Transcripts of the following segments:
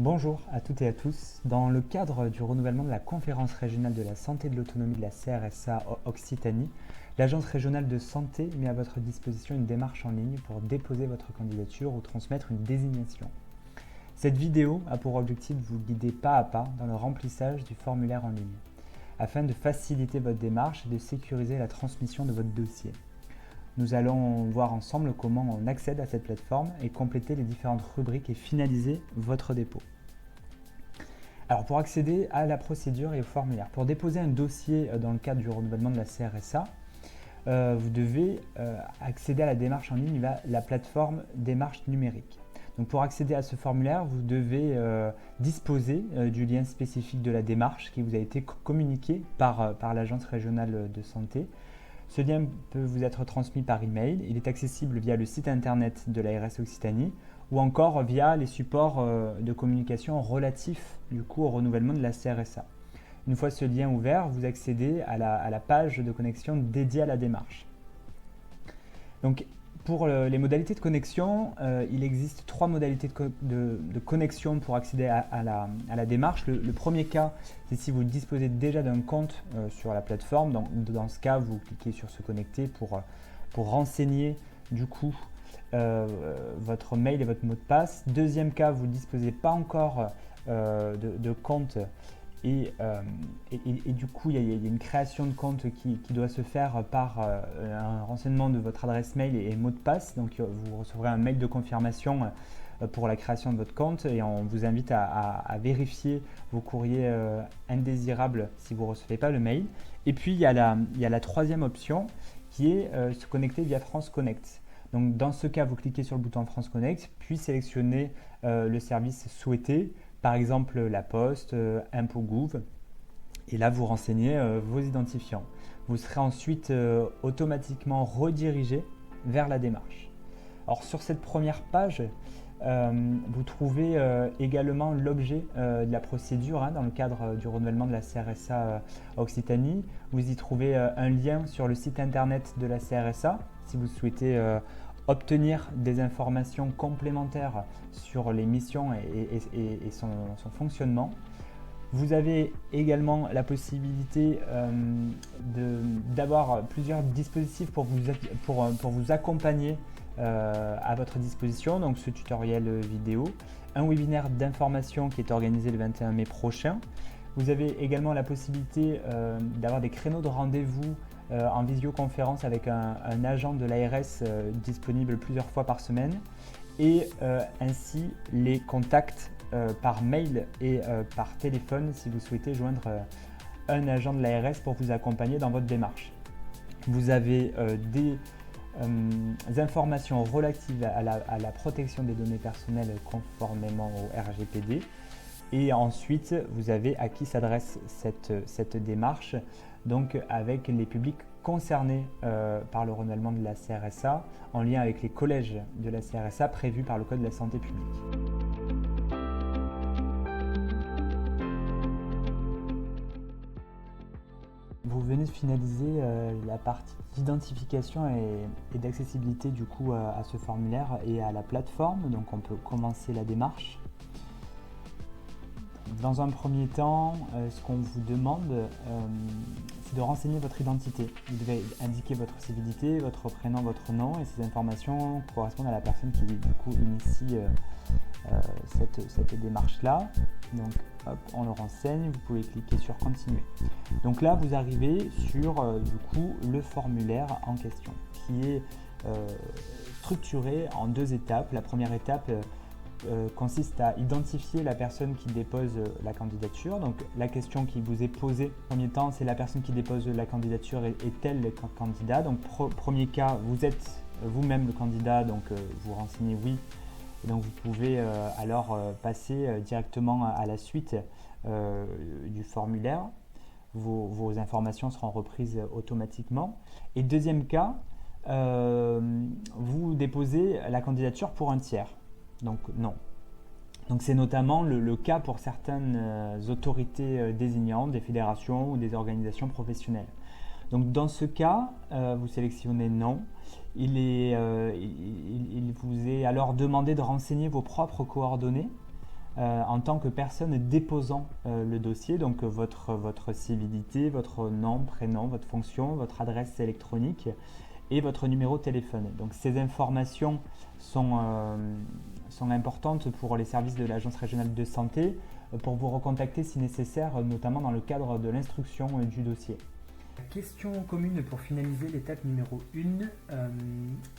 Bonjour à toutes et à tous. Dans le cadre du renouvellement de la conférence régionale de la santé et de l'autonomie de la CRSA Occitanie, l'Agence régionale de santé met à votre disposition une démarche en ligne pour déposer votre candidature ou transmettre une désignation. Cette vidéo a pour objectif de vous guider pas à pas dans le remplissage du formulaire en ligne, afin de faciliter votre démarche et de sécuriser la transmission de votre dossier. Nous allons voir ensemble comment on accède à cette plateforme et compléter les différentes rubriques et finaliser votre dépôt. Alors pour accéder à la procédure et au formulaire, pour déposer un dossier dans le cadre du renouvellement de la CRSA, vous devez accéder à la démarche en ligne via la plateforme démarche numérique. Donc pour accéder à ce formulaire, vous devez disposer du lien spécifique de la démarche qui vous a été communiqué par l'Agence régionale de santé. Ce lien peut vous être transmis par email. Il est accessible via le site internet de l'ARS Occitanie ou encore via les supports de communication relatifs au renouvellement de la CRSA. Une fois ce lien ouvert, vous accédez à la page de connexion dédiée à la démarche. Donc, pour les modalités de connexion, il existe trois modalités de connexion pour accéder à la démarche. Le premier cas, c'est si vous disposez déjà d'un compte sur la plateforme. Dans ce cas, vous cliquez sur se connecter pour renseigner du coup votre mail et votre mot de passe. Deuxième cas, vous ne disposez pas encore de compte et du coup, il y a une création de compte qui doit se faire par un renseignement de votre adresse mail et mot de passe. Donc, vous recevrez un mail de confirmation pour la création de votre compte et on vous invite à vérifier vos courriers indésirables si vous ne recevez pas le mail. Et puis, il y a la troisième option qui est se connecter via France Connect. Donc, dans ce cas, vous cliquez sur le bouton France Connect, puis sélectionnez le service souhaité. Par exemple, la Poste, ImpôGouv, et là vous renseignez vos identifiants. Vous serez ensuite automatiquement redirigé vers la démarche. Alors sur cette première page, vous trouvez également l'objet de la procédure dans le cadre du renouvellement de la CRSA Occitanie. Vous y trouvez un lien sur le site internet de la CRSA si vous souhaitez obtenir des informations complémentaires sur les missions et son fonctionnement. Vous avez également la possibilité d'avoir plusieurs dispositifs pour vous accompagner à votre disposition. Donc ce tutoriel vidéo, un webinaire d'information qui est organisé le 21 mai prochain. Vous avez également la possibilité d'avoir des créneaux de rendez-vous en visioconférence avec un agent de l'ARS disponible plusieurs fois par semaine et ainsi les contacts par mail et par téléphone si vous souhaitez joindre un agent de l'ARS pour vous accompagner dans votre démarche. Vous avez des informations relatives à la protection des données personnelles conformément au RGPD. Et ensuite, vous avez à qui s'adresse cette démarche, donc avec les publics concernés par le renouvellement de la CRSA, en lien avec les collèges de la CRSA prévus par le Code de la santé publique. Vous venez de finaliser la partie d'identification et d'accessibilité du coup à ce formulaire et à la plateforme, donc on peut commencer la démarche. Dans un premier temps, ce qu'on vous demande, c'est de renseigner votre identité. Vous devez indiquer votre civilité, votre prénom, votre nom, et ces informations correspondent à la personne qui du coup initie cette démarche-là. Donc hop, on le renseigne, vous pouvez cliquer sur continuer. Donc là, vous arrivez sur du coup le formulaire en question, qui est structuré en deux étapes. La première étape consiste à identifier la personne qui dépose la candidature. Donc la question qui vous est posée en premier temps, c'est la personne qui dépose la candidature est-elle le candidat? Donc premier cas, vous êtes vous-même le candidat, donc vous renseignez oui. Et donc vous pouvez alors passer directement à la suite du formulaire. Vos informations seront reprises automatiquement. Et deuxième cas, vous déposez la candidature pour un tiers. Donc non. Donc c'est notamment le cas pour certaines autorités désignantes, des fédérations ou des organisations professionnelles. Donc dans ce cas, vous sélectionnez non. Il vous est alors demandé de renseigner vos propres coordonnées en tant que personne déposant le dossier, donc votre civilité, votre nom, prénom, votre fonction, votre adresse électronique et votre numéro de téléphone. Donc ces informations sont importantes pour les services de l'Agence régionale de santé pour vous recontacter si nécessaire, notamment dans le cadre de l'instruction du dossier. Question commune pour finaliser l'étape numéro 1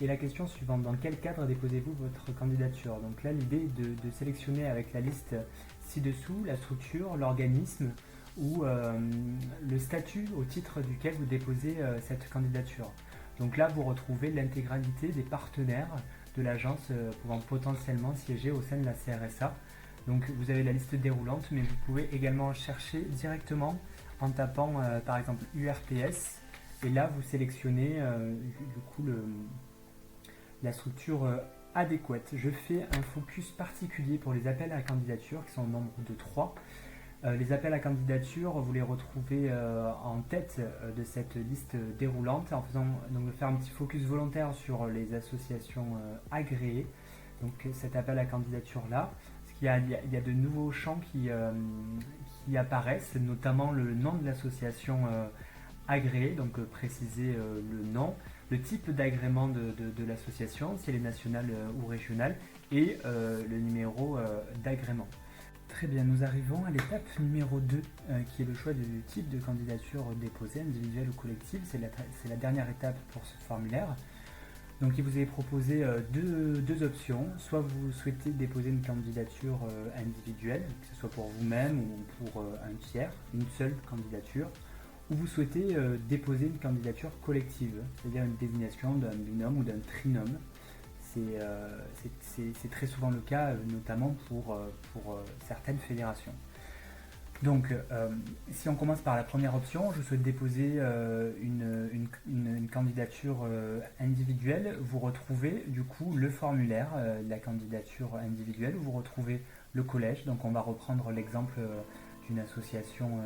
est la question suivante. Dans quel cadre déposez-vous votre candidature? Donc là, l'idée est de sélectionner avec la liste ci-dessous la structure, l'organisme ou le statut au titre duquel vous déposez cette candidature. Donc là, vous retrouvez l'intégralité des partenaires de l'agence pouvant potentiellement siéger au sein de la CRSA. Donc vous avez la liste déroulante, mais vous pouvez également chercher directement en tapant par exemple URPS, et là vous sélectionnez du coup la structure adéquate. Je fais un focus particulier pour les appels à candidature qui sont au nombre de 3. Les appels à candidature, vous les retrouvez en tête de cette liste déroulante en faisant donc faire un petit focus volontaire sur les associations agréées. Donc cet appel à candidature là, il y a de nouveaux champs qui apparaissent, notamment le nom de l'association agréée, donc préciser le nom, le type d'agrément de l'association, si elle est nationale ou régionale, et le numéro d'agrément. Très bien, nous arrivons à l'étape numéro 2, qui est le choix du type de candidature déposée, individuelle ou collective. C'est la dernière étape pour ce formulaire. Donc il vous est proposé deux options. Soit vous souhaitez déposer une candidature individuelle, que ce soit pour vous-même ou pour un tiers, une seule candidature, ou vous souhaitez déposer une candidature collective, c'est-à-dire une désignation d'un binôme ou d'un trinôme. C'est très souvent le cas, notamment pour certaines fédérations. Donc, si on commence par la première option, je souhaite déposer une candidature individuelle. Vous retrouvez du coup le formulaire, la candidature individuelle, où vous retrouvez le collège. Donc, on va reprendre l'exemple d'une association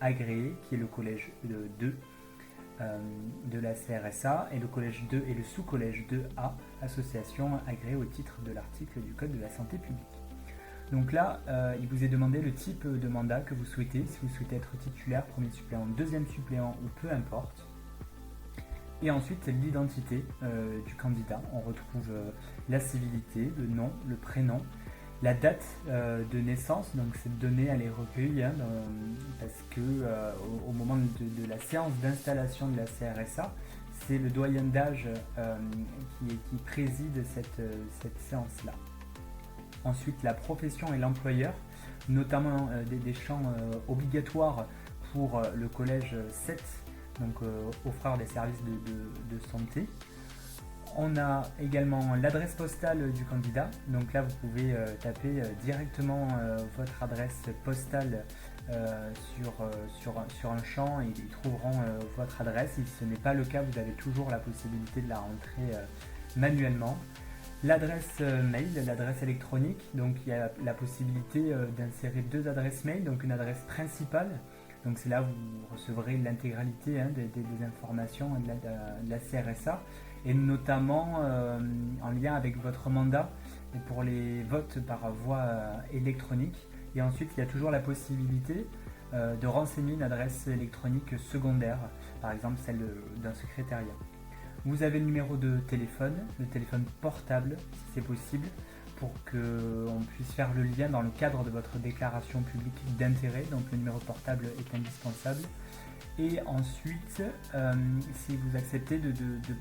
agréée, qui est le collège 2 de la CRSA, et le collège 2 et le sous-collège 2A, association agréée au titre de l'article du Code de la santé publique. Donc là, il vous est demandé le type de mandat que vous souhaitez, si vous souhaitez être titulaire, premier suppléant, deuxième suppléant ou peu importe. Et ensuite, l'identité du candidat. On retrouve la civilité, le nom, le prénom, la date de naissance. Donc cette donnée, elle est recueillie parce que au moment de la séance d'installation de la CRSA, c'est le doyen d'âge qui préside cette séance-là. Ensuite, la profession et l'employeur, notamment des champs obligatoires pour le collège 7, donc offreur des services de santé. On a également l'adresse postale du candidat. Donc là, vous pouvez taper directement votre adresse postale sur un champ et ils trouveront votre adresse. Si ce n'est pas le cas, vous avez toujours la possibilité de la rentrer manuellement. L'adresse mail, l'adresse électronique, donc il y a la possibilité d'insérer 2 adresses mail, donc une adresse principale, donc c'est là où vous recevrez l'intégralité des informations de la CRSA, et notamment en lien avec votre mandat et pour les votes par voie électronique. Et ensuite, il y a toujours la possibilité de renseigner une adresse électronique secondaire, par exemple celle d'un secrétariat. Vous avez le numéro de téléphone, le téléphone portable si c'est possible, pour qu'on puisse faire le lien dans le cadre de votre déclaration publique d'intérêt. Donc le numéro portable est indispensable. Et ensuite, si vous acceptez de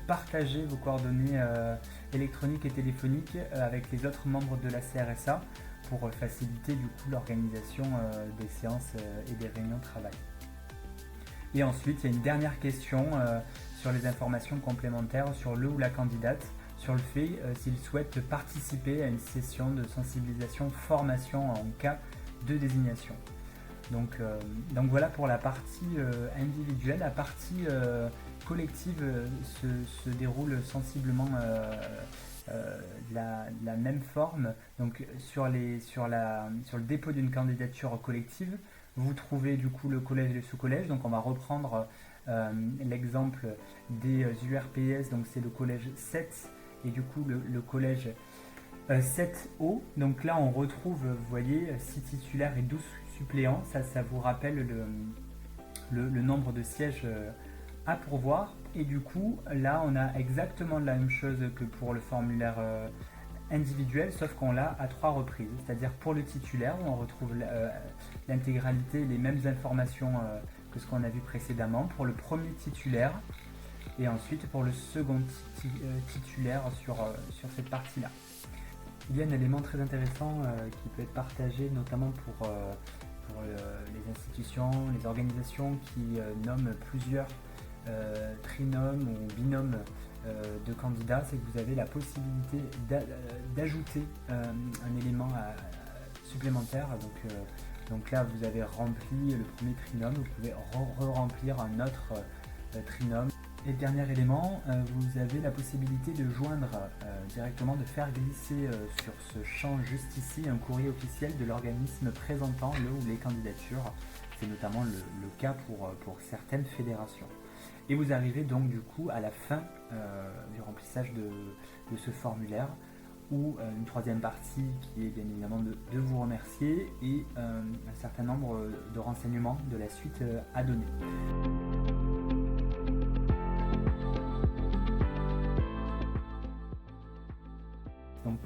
partager vos coordonnées électroniques et téléphoniques avec les autres membres de la CRSA pour faciliter du coup l'organisation des séances et des réunions de travail. Et ensuite, il y a une dernière question sur les informations complémentaires sur le ou la candidate, sur le fait s'il souhaite participer à une session de sensibilisation formation en cas de désignation. Donc voilà pour la partie individuelle. La partie collective se déroule sensiblement de la même forme. Donc sur le dépôt d'une candidature collective, vous trouvez du coup le collège et le sous-collège. Donc on va reprendre l'exemple des URPS, donc c'est le collège 7 et du coup le collège 7O, donc là on retrouve, vous voyez, 6 titulaires et 12 suppléants. Ça vous rappelle le nombre de sièges à pourvoir. Et du coup, là on a exactement la même chose que pour le formulaire individuel, sauf qu'on l'a à 3 reprises. C'est-à-dire pour le titulaire, où on retrouve l'intégralité, les mêmes informations que ce qu'on a vu précédemment. Pour le premier titulaire, et ensuite pour le second titulaire sur cette partie-là. Il y a un élément très intéressant qui peut être partagé notamment pour les institutions, les organisations qui nomment plusieurs trinômes ou binômes de candidats, c'est que vous avez la possibilité d'ajouter un élément supplémentaire. Donc là, vous avez rempli le premier trinôme, vous pouvez re-remplir un autre trinôme. Et dernier élément, vous avez la possibilité de joindre directement, de faire glisser sur ce champ juste ici un courrier officiel de l'organisme présentant le ou les candidatures. C'est notamment le cas pour certaines fédérations. Et vous arrivez donc du coup à la fin du remplissage de ce formulaire, ou une troisième partie qui est bien évidemment de vous remercier et un certain nombre de renseignements de la suite à donner. Donc,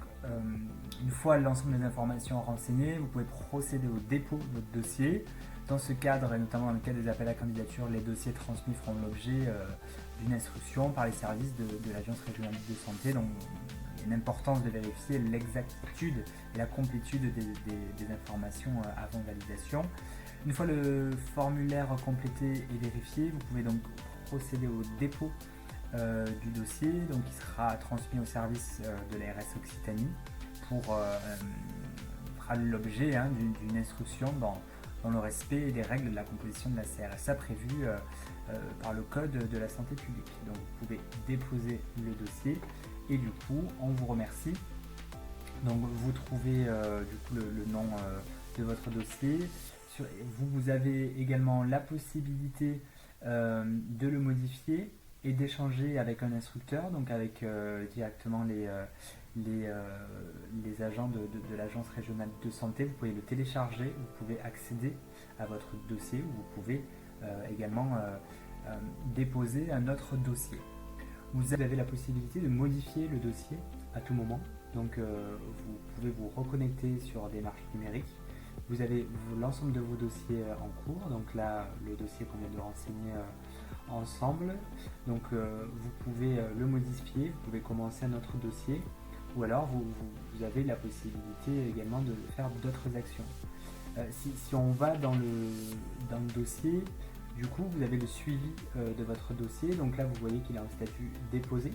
une fois l'ensemble des informations renseignées, vous pouvez procéder au dépôt de votre dossier. Dans ce cadre, et notamment dans le cadre des appels à candidature, les dossiers transmis feront l'objet d'une instruction par les services de l'Agence régionale de santé. Donc, il y a une importance de vérifier l'exactitude et la complétude des informations avant validation. Une fois le formulaire complété et vérifié, vous pouvez donc procéder au dépôt du dossier, donc il sera transmis au service de l'ARS Occitanie fera l'objet d'une instruction dans le respect des règles de la composition de la CRSA prévues par le Code de la santé publique. Donc vous pouvez déposer le dossier et du coup on vous remercie. Donc vous trouvez du coup le nom de votre dossier. Vous avez également la possibilité de le modifier et d'échanger avec un instructeur, donc avec directement les agents de l'agence régionale de santé. Vous pouvez le télécharger, vous pouvez accéder à votre dossier, ou vous pouvez également déposer un autre dossier. Vous avez la possibilité de modifier le dossier à tout moment, donc vous pouvez vous reconnecter sur Démarche numérique. Vous avez l'ensemble de vos dossiers en cours, donc là le dossier qu'on vient de renseigner ensemble, donc vous pouvez le modifier, vous pouvez commencer un autre dossier, ou alors vous avez la possibilité également de faire d'autres actions. Si on va dans le dossier, du coup vous avez le suivi de votre dossier, donc là vous voyez qu'il est en statut déposé,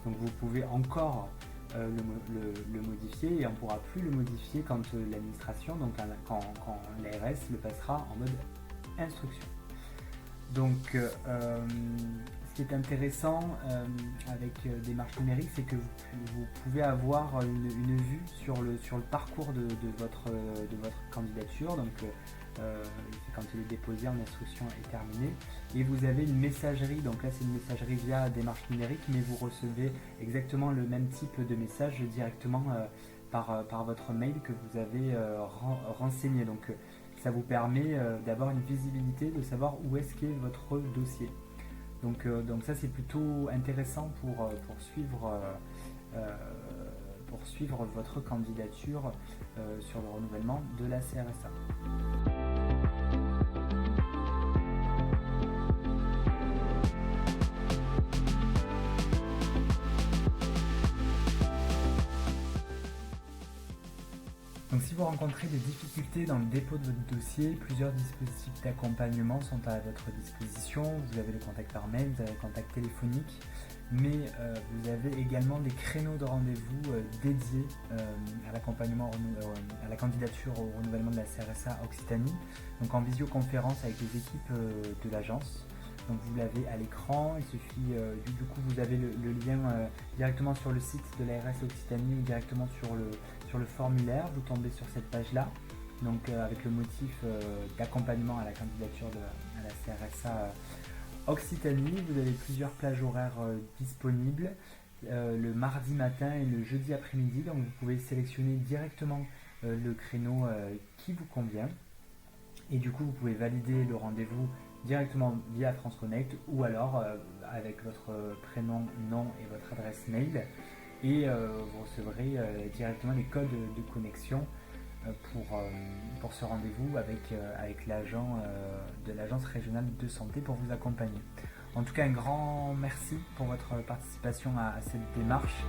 donc vous pouvez encore le modifier, et on ne pourra plus le modifier quand l'administration, donc quand l'ARS le passera en mode instruction. Donc ce qui est intéressant avec Démarche numérique, c'est que vous pouvez avoir une vue sur le parcours de votre candidature. Donc quand il est déposé, en instruction est terminée, et vous avez une messagerie. Donc là c'est une messagerie via Démarche numérique, mais vous recevez exactement le même type de message directement par votre mail que vous avez renseigné. Donc ça vous permet d'avoir une visibilité, de savoir où est-ce qu'est votre dossier. Donc ça c'est plutôt intéressant pour suivre votre candidature sur le renouvellement de la CRSA. Donc si vous rencontrez des difficultés dans le dépôt de votre dossier, plusieurs dispositifs d'accompagnement sont à votre disposition. Vous avez le contact par mail, vous avez le contact téléphonique, mais vous avez également des créneaux de rendez-vous dédiés à l'accompagnement, à la candidature au renouvellement de la CRSA Occitanie, donc en visioconférence avec les équipes de l'agence. Donc vous l'avez à l'écran, il suffit, du coup vous avez le lien directement sur le site de l'ARS Occitanie ou directement sur le formulaire, vous tombez sur cette page-là, donc avec le motif d'accompagnement à la candidature à la CRSA Occitanie. Vous avez plusieurs plages horaires disponibles, le mardi matin et le jeudi après-midi. Donc vous pouvez sélectionner directement le créneau qui vous convient. Et du coup, vous pouvez valider le rendez-vous directement via France Connect ou alors avec votre prénom, nom et votre adresse mail. Et vous recevrez directement les codes de connexion pour ce rendez-vous avec l'agent de l'Agence régionale de santé pour vous accompagner. En tout cas, un grand merci pour votre participation à cette démarche.